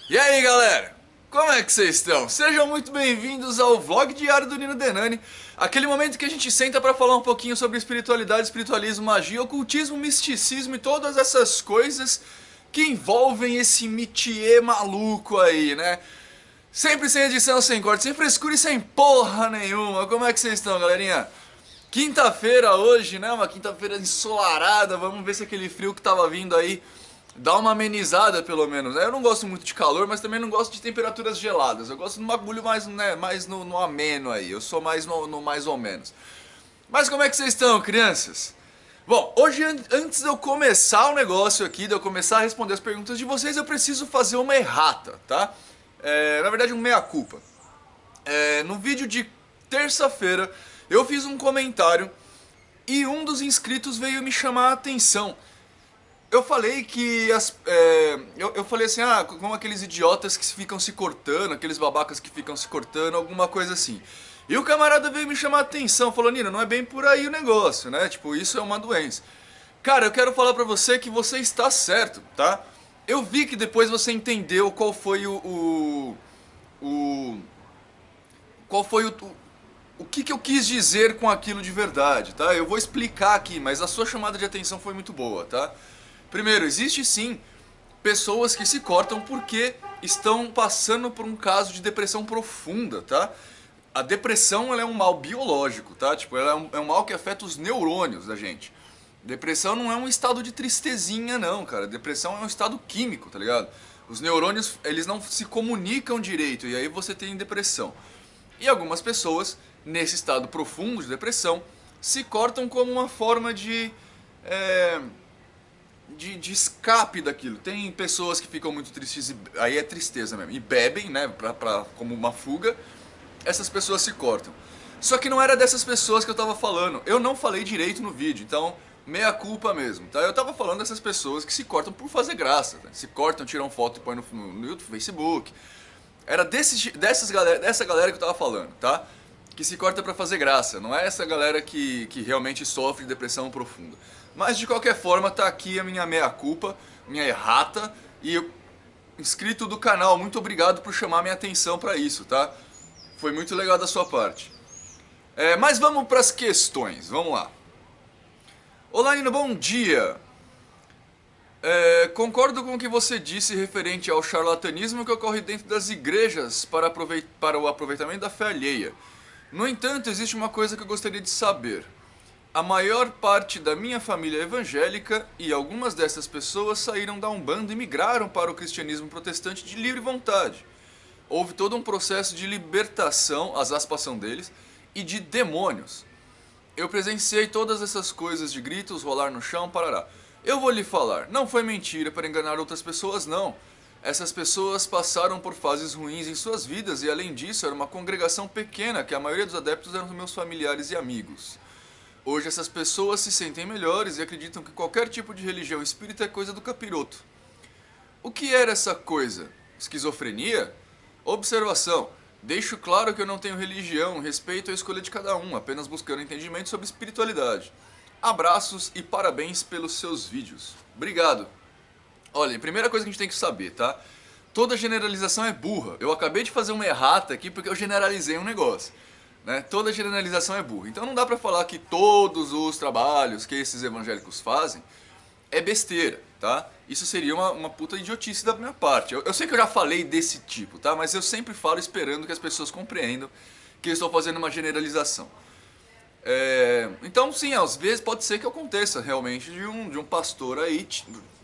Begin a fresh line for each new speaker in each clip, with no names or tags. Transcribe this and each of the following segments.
E aí galera, como é que vocês estão? Sejam muito bem-vindos ao vlog diário do Nino Denani. Aquele momento que a gente senta pra falar um pouquinho sobre espiritualidade, espiritualismo, magia, ocultismo, misticismo e todas essas coisas que envolvem esse métier maluco aí, né? Sempre sem edição, sem corte, sem frescura e sem porra nenhuma. Como é que vocês estão, galerinha? Quinta-feira hoje, né? Uma quinta-feira ensolarada. Vamos ver se aquele frio que tava vindo aí dá uma amenizada, pelo menos. Eu não gosto muito de calor, mas também não gosto de temperaturas geladas. Eu gosto de um bagulho mais, né, mais no ameno aí. Eu sou mais no mais ou menos. Mas como é que vocês estão, crianças? Bom, hoje antes de eu começar o negócio aqui, de eu começar a responder as perguntas de vocês, eu preciso fazer uma errata, tá? Na verdade, um meia-culpa. No vídeo de terça-feira, eu fiz um comentário e um dos inscritos veio me chamar a atenção. Eu falei que eu falei assim, como aqueles idiotas que ficam se cortando, aqueles babacas que ficam se cortando, alguma coisa assim. E o camarada veio me chamar a atenção, falou, Nina, não é bem por aí o negócio, né? Tipo, isso é uma doença. Cara, eu quero falar pra você que você está certo, tá? Eu vi que depois você entendeu qual foi o qual foi o que eu quis dizer com aquilo de verdade, tá? Eu vou explicar aqui, mas a sua chamada de atenção foi muito boa, tá? Primeiro, existe sim pessoas que se cortam porque estão passando por um caso de depressão profunda, tá? A depressão ela é um mal biológico, tá? Tipo, ela é um mal que afeta os neurônios da gente. Depressão não é um estado de tristezinha, não, cara. Depressão é um estado químico, tá ligado? Os neurônios, eles não se comunicam direito e aí você tem depressão. E algumas pessoas, nesse estado profundo de depressão, se cortam como uma forma de escape daquilo. Tem pessoas que ficam muito tristes, aí é tristeza mesmo, e bebem, né, como uma fuga. Essas pessoas se cortam. Só que não era dessas pessoas que eu tava falando. Eu não falei direito no vídeo, então meia culpa mesmo, tá? Eu tava falando dessas pessoas que se cortam por fazer graça, né? Se cortam, tiram foto e põem no YouTube, Facebook. Era dessa galera que eu tava falando, tá? Que se corta pra fazer graça. Não é essa galera que realmente sofre de depressão profunda. Mas de qualquer forma, tá aqui a minha meia-culpa, minha errata. E inscrito do canal, muito obrigado por chamar minha atenção pra isso, tá? Foi muito legal da sua parte. Mas vamos pras questões, vamos lá. Olá, Nino, bom dia. Concordo com o que você disse referente ao charlatanismo que ocorre dentro das igrejas para o aproveitamento da fé alheia. No entanto, existe uma coisa que eu gostaria de saber. A maior parte da minha família é evangélica e algumas dessas pessoas saíram da Umbanda e migraram para o cristianismo protestante de livre vontade. Houve todo um processo de libertação, as aspas são deles, e de demônios. Eu presenciei todas essas coisas de gritos, rolar no chão, parará. Eu vou lhe falar, não foi mentira para enganar outras pessoas, não. Essas pessoas passaram por fases ruins em suas vidas e, além disso, era uma congregação pequena que a maioria dos adeptos eram meus familiares e amigos. Hoje essas pessoas se sentem melhores e acreditam que qualquer tipo de religião espírita é coisa do capiroto. O que era essa coisa? Esquizofrenia? Observação. Deixo claro que eu não tenho religião, respeito a escolha de cada um, apenas buscando entendimento sobre espiritualidade. Abraços e parabéns pelos seus vídeos. Obrigado. Olha, a primeira coisa que a gente tem que saber, tá? Toda generalização é burra. Eu acabei de fazer uma errata aqui porque eu generalizei um negócio. Né? Toda generalização é burra. Então não dá pra falar que todos os trabalhos que esses evangélicos fazem é besteira, tá? Isso seria uma puta idiotice da minha parte. Eu sei que eu já falei desse tipo, tá? Mas eu sempre falo esperando que as pessoas compreendam que eu estou fazendo uma generalização. Então, sim, às vezes pode ser que aconteça realmente de um pastor aí,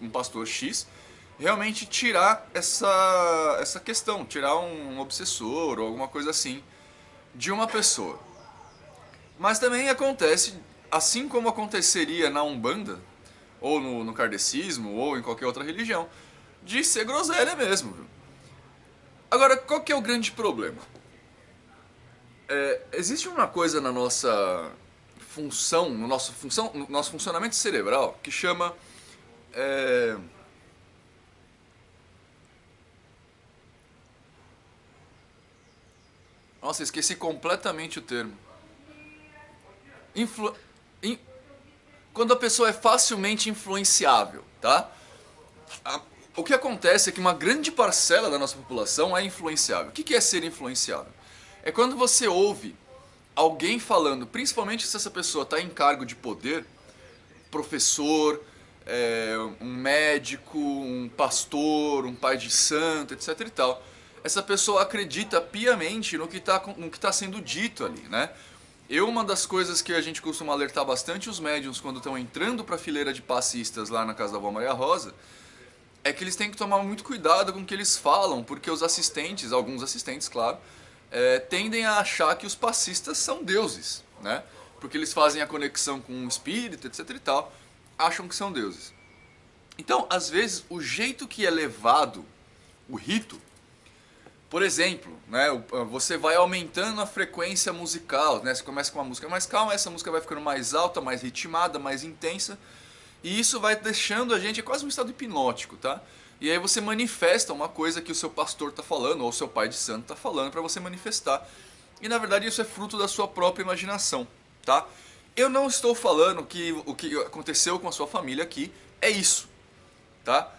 um pastor X, realmente tirar essa questão, tirar um obsessor ou alguma coisa assim de uma pessoa. Mas também acontece, assim como aconteceria na Umbanda, ou no kardecismo, ou em qualquer outra religião, de ser groselha mesmo. Viu? Agora, qual que é o grande problema? Existe uma coisa na nossa função, no nosso funcionamento cerebral, que chama... Nossa, esqueci completamente o termo. Influ... Quando a pessoa é facilmente influenciável, tá? O que acontece é que uma grande parcela da nossa população é influenciável. O que é ser influenciável? É quando você ouve alguém falando, principalmente se essa pessoa está em cargo de poder, professor, um médico, um pastor, um pai de santo, etc e tal. Essa pessoa acredita piamente no que tá sendo dito ali, né? Uma das coisas que a gente costuma alertar bastante os médiums quando estão entrando para a fileira de passistas lá na casa da Vó Maria Rosa, é que eles têm que tomar muito cuidado com o que eles falam, porque os assistentes, alguns assistentes, claro, tendem a achar que os passistas são deuses, né? Porque eles fazem a conexão com o espírito, etc e tal, acham que são deuses. Então, às vezes, o jeito que é levado o rito, por exemplo, né, você vai aumentando a frequência musical, né? Você começa com uma música mais calma, essa música vai ficando mais alta, mais ritmada, mais intensa, e isso vai deixando a gente, é quase um estado hipnótico, tá? E aí você manifesta uma coisa que o seu pastor está falando, ou o seu pai de santo está falando para você manifestar. E na verdade isso é fruto da sua própria imaginação, tá? Eu não estou falando que o que aconteceu com a sua família aqui é isso, tá?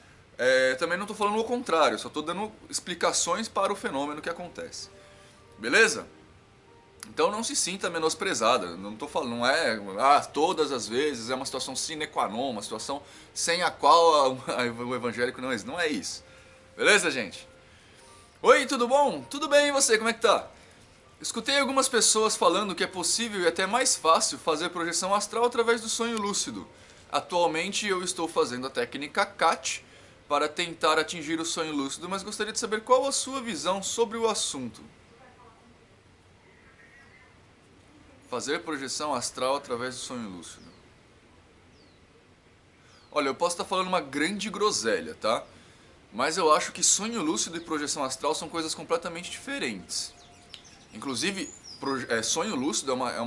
Também não estou falando o contrário, só estou dando explicações para o fenômeno que acontece. Beleza? Então não se sinta menosprezada, não estou falando, não é todas as vezes, é uma situação sine qua non, uma situação sem a qual o evangélico não existe, não é isso. Beleza, gente? Oi, tudo bom? Tudo bem, e você, como é que tá? Escutei algumas pessoas falando que é possível e até mais fácil fazer projeção astral através do sonho lúcido. Atualmente eu estou fazendo a técnica CAT para tentar atingir o sonho lúcido, mas gostaria de saber qual a sua visão sobre o assunto. Fazer projeção astral através do sonho lúcido. Olha, eu posso estar falando uma grande groselha, tá? Mas eu acho que sonho lúcido e projeção astral são coisas completamente diferentes. Inclusive, sonho lúcido é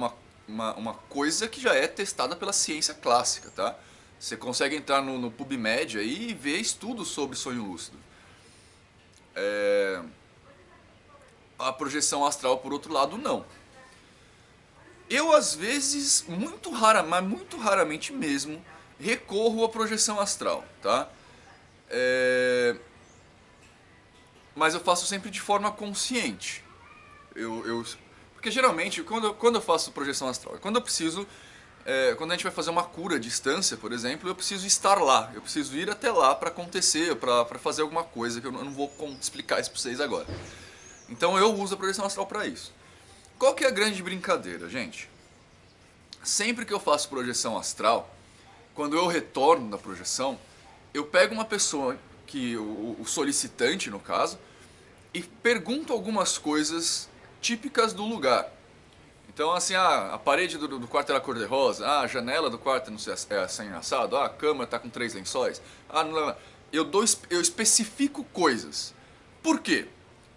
uma coisa que já é testada pela ciência clássica, tá? Você consegue entrar no PubMed aí e ver estudos sobre sonho lúcido. A projeção astral, por outro lado, não. Eu, às vezes, mas muito raramente mesmo, recorro à projeção astral, tá? Mas eu faço sempre de forma consciente. Porque geralmente, quando eu faço projeção astral, quando eu preciso... quando a gente vai fazer uma cura à distância, por exemplo, eu preciso estar lá. Eu preciso ir até lá para acontecer, para fazer alguma coisa, que eu não vou explicar isso para vocês agora. Então eu uso a projeção astral para isso. Qual que é a grande brincadeira, gente? Sempre que eu faço projeção astral, quando eu retorno da projeção, eu pego uma pessoa, o solicitante no caso, e pergunto algumas coisas típicas do lugar. Então assim, a parede do quarto era cor-de-rosa, a janela do quarto não sei, é assim assado, a cama está com 3 lençóis, eu especifico coisas. Por quê?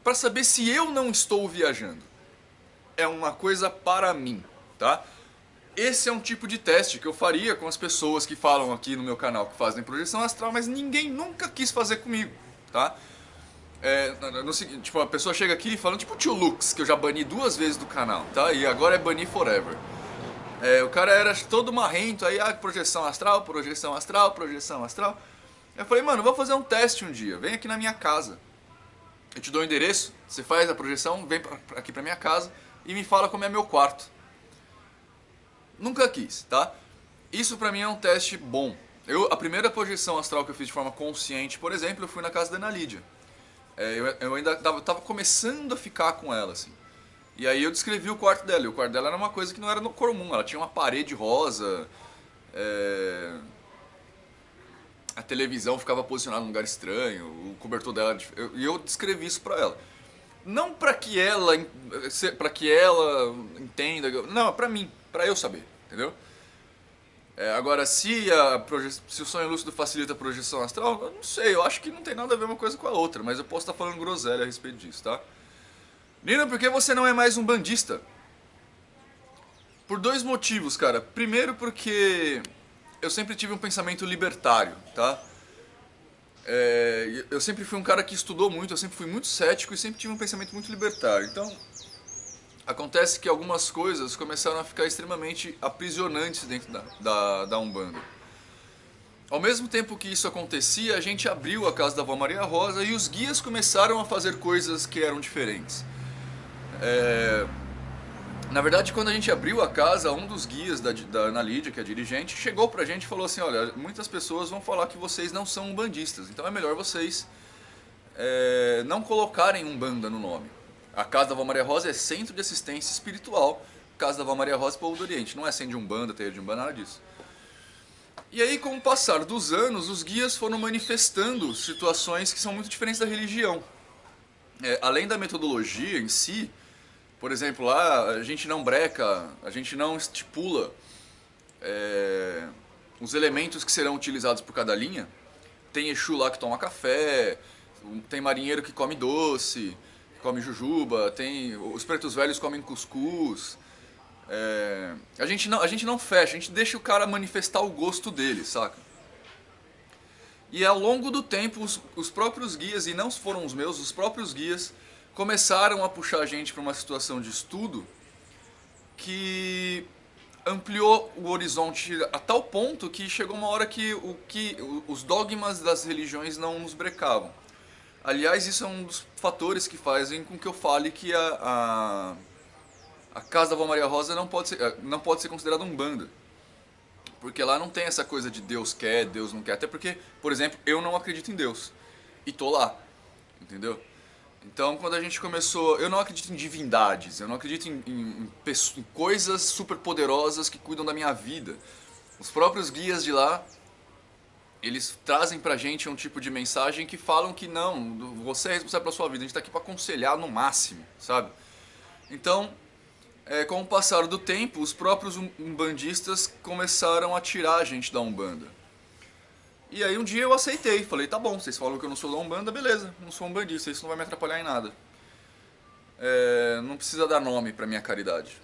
Para saber se eu não estou viajando. É uma coisa para mim, tá? Esse é um tipo de teste que eu faria com as pessoas que falam aqui no meu canal que fazem projeção astral, mas ninguém nunca quis fazer comigo, tá? Tipo, a pessoa chega aqui falando, tipo o Tio Lux, que eu já bani 2 vezes do canal, tá? E agora é banir forever. O cara era todo marrento, aí, projeção astral, projeção astral, projeção astral. Eu falei, mano, vou fazer um teste um dia, vem aqui na minha casa. Eu te dou o endereço, você faz a projeção, vem aqui pra minha casa e me fala como é meu quarto. Nunca quis, tá? Isso pra mim é um teste bom. A primeira projeção astral que eu fiz de forma consciente, por exemplo, eu fui na casa da Ana Lídia. Eu ainda tava começando a ficar com ela, assim. E aí eu descrevi o quarto dela, e o quarto dela era uma coisa que não era comum. Ela tinha uma parede rosa, a televisão ficava posicionada num lugar estranho, o cobertor dela... E eu descrevi isso pra ela. Não pra que ela entenda, não, pra mim, pra eu saber, entendeu? Agora, se o sonho lúcido facilita a projeção astral, eu não sei, eu acho que não tem nada a ver uma coisa com a outra, mas eu posso estar falando groselha a respeito disso, tá? Nina, por que você não é mais um bandista? Por 2 motivos, cara. Primeiro porque eu sempre tive um pensamento libertário, tá? Eu sempre fui um cara que estudou muito, eu sempre fui muito cético e sempre tive um pensamento muito libertário. Então, acontece que algumas coisas começaram a ficar extremamente aprisionantes dentro da Umbanda. Ao mesmo tempo que isso acontecia, a gente abriu a casa da Vó Maria Rosa e os guias começaram a fazer coisas que eram diferentes. Na verdade, quando a gente abriu a casa, um dos guias da Ana Lídia, que é a dirigente, chegou pra gente e falou assim: olha, muitas pessoas vão falar que vocês não são umbandistas, então é melhor vocês não colocarem Umbanda no nome. A Casa da Vó Maria Rosa é Centro de Assistência Espiritual, Casa da Vó Maria Rosa, Povo do Oriente. Não é centro de Umbanda, terreiro de Umbanda, nada disso. E aí, com o passar dos anos, os guias foram manifestando situações que são muito diferentes da religião. Além da metodologia em si, por exemplo, lá a gente não breca, a gente não estipula os elementos que serão utilizados por cada linha. Tem Exu lá que toma café, tem marinheiro que come doce, que come jujuba, tem os pretos velhos comem cuscuz. A gente não fecha, a gente deixa o cara manifestar o gosto dele, saca? E ao longo do tempo, os próprios guias, e não foram os meus, os próprios guias começaram a puxar a gente para uma situação de estudo que ampliou o horizonte a tal ponto que chegou uma hora que os dogmas das religiões não nos brecavam. Aliás, isso é um dos fatores que fazem com que eu fale que a Casa da Vó Maria Rosa não pode ser considerada Umbanda. Porque lá não tem essa coisa de Deus quer, Deus não quer. Até porque, por exemplo, eu não acredito em Deus. E tô lá. Entendeu? Então, quando a gente começou... Eu não acredito em divindades. Eu não acredito em coisas super poderosas que cuidam da minha vida. Os próprios guias de lá, eles trazem pra gente um tipo de mensagem que falam que não, você é responsável pela sua vida. A gente tá aqui pra aconselhar no máximo, sabe? Então... com o passar do tempo, os próprios umbandistas começaram a tirar a gente da Umbanda. E aí um dia eu aceitei, falei, tá bom, vocês falam que eu não sou da Umbanda, beleza, não sou umbandista, isso não vai me atrapalhar em nada. Não precisa dar nome pra minha caridade.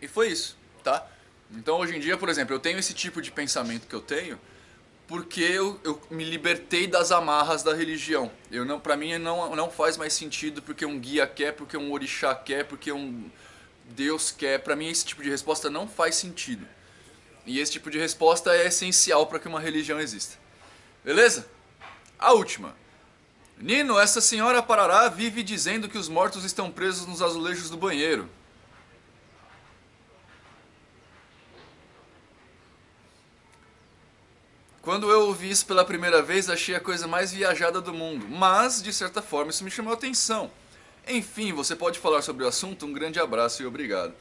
E foi isso, tá? Então hoje em dia, por exemplo, eu tenho esse tipo de pensamento que eu tenho porque eu me libertei das amarras da religião. Pra mim não faz mais sentido porque um guia quer, porque um orixá quer, porque um Deus quer. Pra mim esse tipo de resposta não faz sentido. E esse tipo de resposta é essencial para que uma religião exista. Beleza? A última. Nino, essa senhora Parará vive dizendo que os mortos estão presos nos azulejos do banheiro. Quando eu ouvi isso pela primeira vez, achei a coisa mais viajada do mundo. Mas, de certa forma, isso me chamou a atenção. Enfim, você pode falar sobre o assunto? Um grande abraço e obrigado.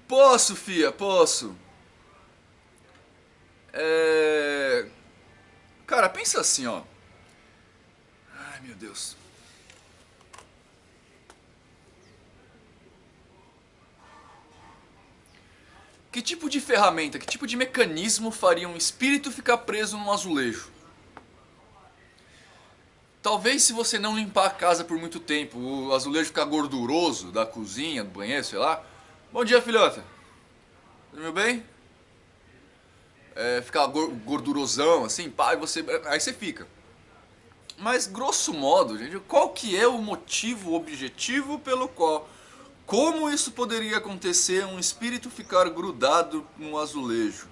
Posso, fia, posso. Cara, pensa assim, ó. Ai, meu Deus. Que tipo de ferramenta, que tipo de mecanismo faria um espírito ficar preso num azulejo? Talvez se você não limpar a casa por muito tempo, o azulejo ficar gorduroso da cozinha, do banheiro, sei lá. Bom dia, filhota. Dormiu bem? Ficar gordurosão, assim, pá, aí você fica. Mas, grosso modo, gente, qual que é o motivo, o objetivo pelo qual... Como isso poderia acontecer, um espírito ficar grudado no azulejo?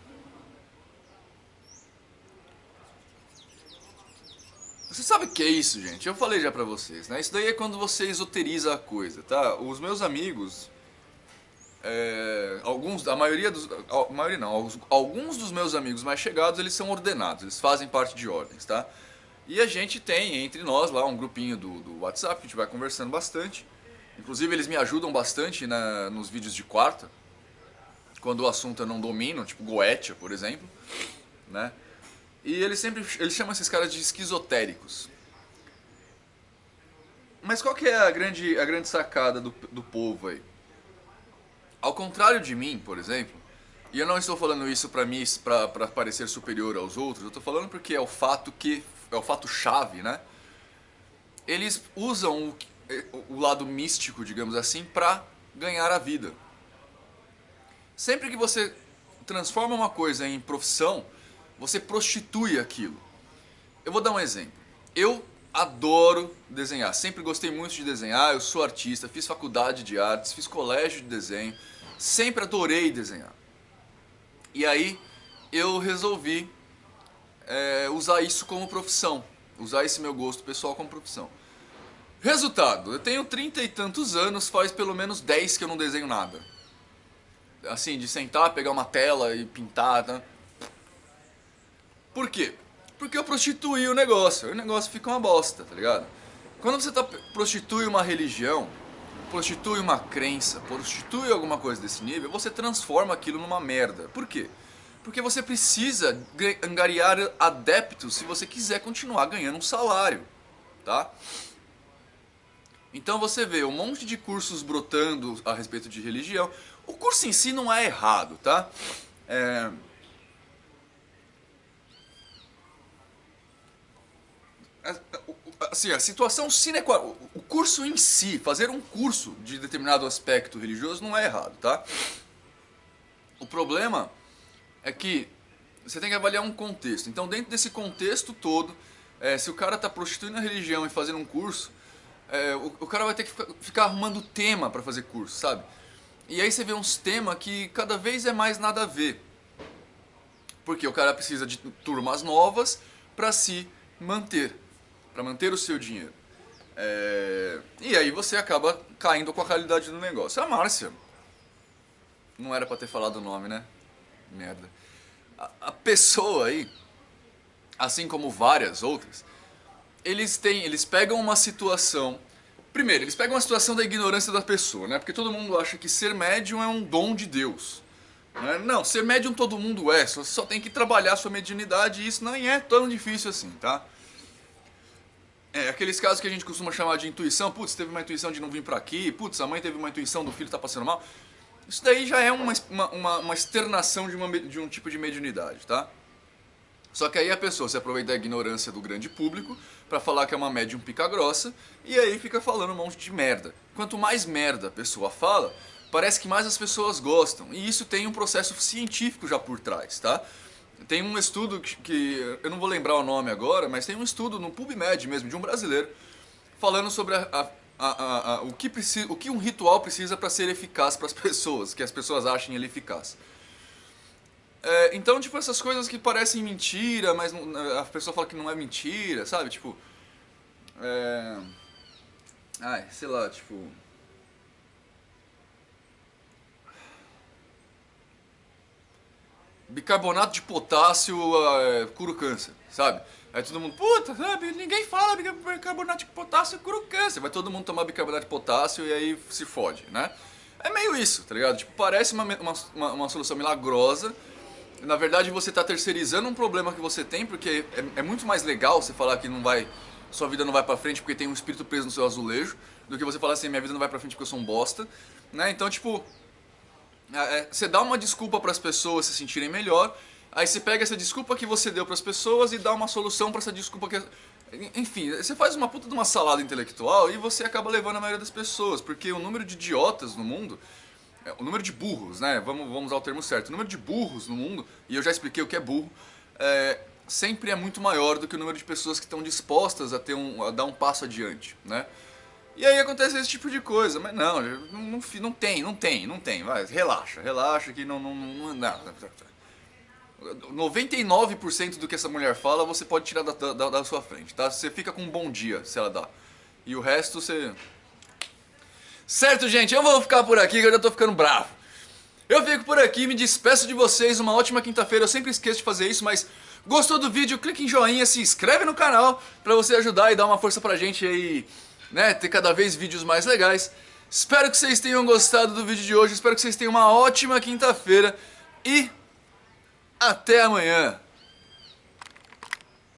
Você sabe o que é isso, gente? Eu falei já pra vocês, né? Isso daí é quando você esoteriza a coisa, tá? Os meus amigos... alguns dos meus amigos mais chegados, eles são ordenados, eles fazem parte de ordens, tá? E a gente tem entre nós lá um grupinho do WhatsApp, a gente vai conversando bastante. Inclusive eles me ajudam bastante nos vídeos de quarta, quando o assunto eu não domino, tipo Goetia, por exemplo, né? E eles chamam esses caras de esquizotéricos. Mas qual que é a grande sacada do povo aí? Ao contrário de mim, por exemplo, e eu não estou falando isso pra parecer superior aos outros, eu estou falando porque é o fato chave, né? Eles usam o lado místico, digamos assim, pra ganhar a vida. Sempre que você transforma uma coisa em profissão, você prostitui aquilo. Eu vou dar um exemplo. Eu adoro desenhar, sempre gostei muito de desenhar, eu sou artista, fiz faculdade de artes, fiz colégio de desenho, sempre adorei desenhar. E aí eu resolvi usar isso como profissão, usar esse meu gosto pessoal como profissão. Resultado, eu tenho 30 e tantos anos, faz pelo menos 10 que eu não desenho nada. Assim, de sentar, pegar uma tela e pintar, tá? Por quê? Porque eu prostituí o negócio fica uma bosta, tá ligado? Quando você prostitui uma religião, prostitui uma crença, prostitui alguma coisa desse nível, você transforma aquilo numa merda. Por quê? Porque você precisa angariar adeptos se você quiser continuar ganhando um salário, tá? Então você vê um monte de cursos brotando a respeito de religião. O curso em si não é errado, tá? Assim, a situação sine qua non, o curso em si, fazer um curso de determinado aspecto religioso não é errado, tá? O problema é que você tem que avaliar um contexto. Então, dentro desse contexto todo, se o cara está prostituindo a religião e fazendo um curso, o cara vai ter que ficar arrumando tema para fazer curso, sabe? E aí você vê uns temas que cada vez é mais nada a ver. Porque o cara precisa de turmas novas para se manter, para manter o seu dinheiro. E aí você acaba caindo com a qualidade do negócio. A Márcia, não era para ter falado o nome, né? Merda. A pessoa aí, assim como várias outras, eles pegam uma situação. Primeiro, eles pegam uma situação da ignorância da pessoa, né? Porque todo mundo acha que ser médium é um dom de Deus. Né? Não, ser médium todo mundo é, só tem que trabalhar a sua mediunidade e isso não é tão difícil assim, tá? Aqueles casos que a gente costuma chamar de intuição, putz, teve uma intuição de não vir pra aqui, putz, a mãe teve uma intuição do filho tá passando mal. Isso daí já é uma externação de um tipo de mediunidade, tá? Só que aí a pessoa se aproveita da ignorância do grande público pra falar que é uma médium pica grossa e aí fica falando um monte de merda. Quanto mais merda a pessoa fala, parece que mais as pessoas gostam. E isso tem um processo científico já por trás, tá? Tem um estudo que eu não vou lembrar o nome agora, mas tem um estudo no PubMed mesmo, de um brasileiro, falando sobre o que um ritual precisa para ser eficaz para as pessoas, que as pessoas achem ele eficaz. Então, tipo, essas coisas que parecem mentira, mas a pessoa fala que não é mentira, sabe? Tipo, sei lá, tipo... Bicarbonato de potássio cura o câncer, sabe? Aí todo mundo, puta, sabe? Ninguém fala bicarbonato de potássio cura o câncer. Vai todo mundo tomar bicarbonato de potássio e aí se fode, né? É meio isso, tá ligado? Tipo, parece uma solução milagrosa. Na verdade, você tá terceirizando um problema que você tem, porque é muito mais legal você falar que sua vida não vai pra frente porque tem um espírito preso no seu azulejo, do que você falar assim, minha vida não vai pra frente porque eu sou um bosta, né? Então, tipo... você dá uma desculpa para as pessoas se sentirem melhor, aí você pega essa desculpa que você deu para as pessoas e dá uma solução para essa desculpa que... Enfim, você faz uma puta de uma salada intelectual e você acaba levando a maioria das pessoas, porque o número de idiotas no mundo, o número de burros, né, vamos usar o termo certo, o número de burros no mundo, e eu já expliquei o que é burro, sempre é muito maior do que o número de pessoas que estão dispostas a dar um passo adiante, né? E aí acontece esse tipo de coisa, mas não tem, vai, relaxa que não 99% do que essa mulher fala você pode tirar da sua frente, tá? Você fica com um bom dia se ela dá, e o resto você... Certo, gente, eu vou ficar por aqui que eu já tô ficando bravo. Eu fico por aqui, me despeço de vocês, uma ótima quinta-feira, eu sempre esqueço de fazer isso, mas... Gostou do vídeo? Clique em joinha, se inscreve no canal pra você ajudar e dar uma força pra gente aí... Né, ter cada vez vídeos mais legais. Espero que vocês tenham gostado do vídeo de hoje. Espero que vocês tenham uma ótima quinta-feira. E até amanhã.